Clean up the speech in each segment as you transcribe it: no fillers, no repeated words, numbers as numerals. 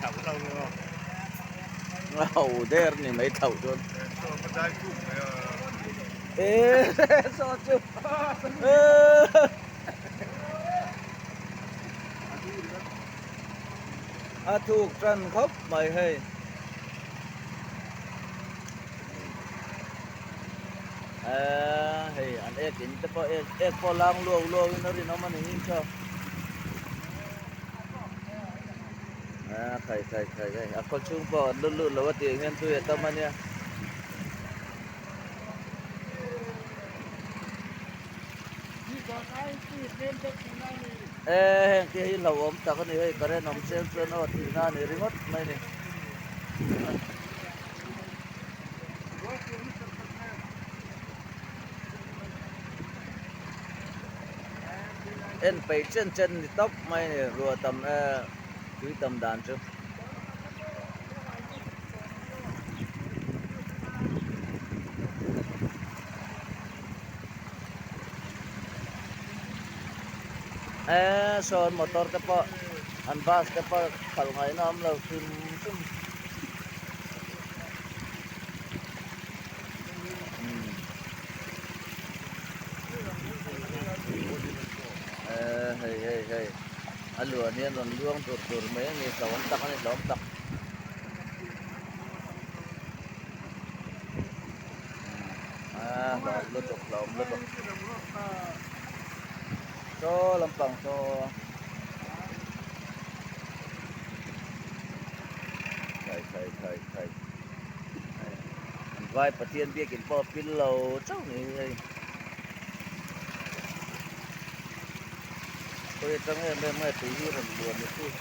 thảo lâu rồi. Hầu thế này mấy thầu luôn. Cho con trai chụp Ê, sao chứ? Ê. À, thuộc trần khóc mày hay. À, hey, anh ek ini tepo ek polang luau ini rin naman ini siya. À, khay. Ako chung po lulu lawat yung yan tuya taman niya. Eh, kaya yung lawom ta ka ni hey, kare nom sen no tina ni ringot may ni. En phải chân thì tóc may ni rùa tầm quý tầm đàn chứ. Eh, son motor ka po. Ang bus ka po, kalungay na am law sim. Hey. Alua niyan ron luang tur may ni lawom tak ni lawom tak. Ah, lawom lutok. So, lampang so. Khay. Anh vai patien bia kin po pillow cháu ni. Tôi trong em mới tí rồi buồn một chút.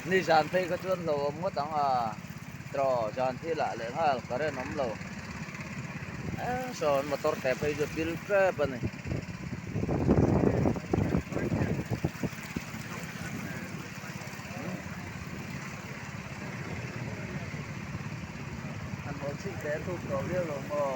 Nissan thấy có chuyện lâu ông mất tăng trò dàn thì lại lên ha có thể nóng lâu. Son motor tep aja pil ke apa nih? Kan mau sih kayak tuh kalau dia loh mau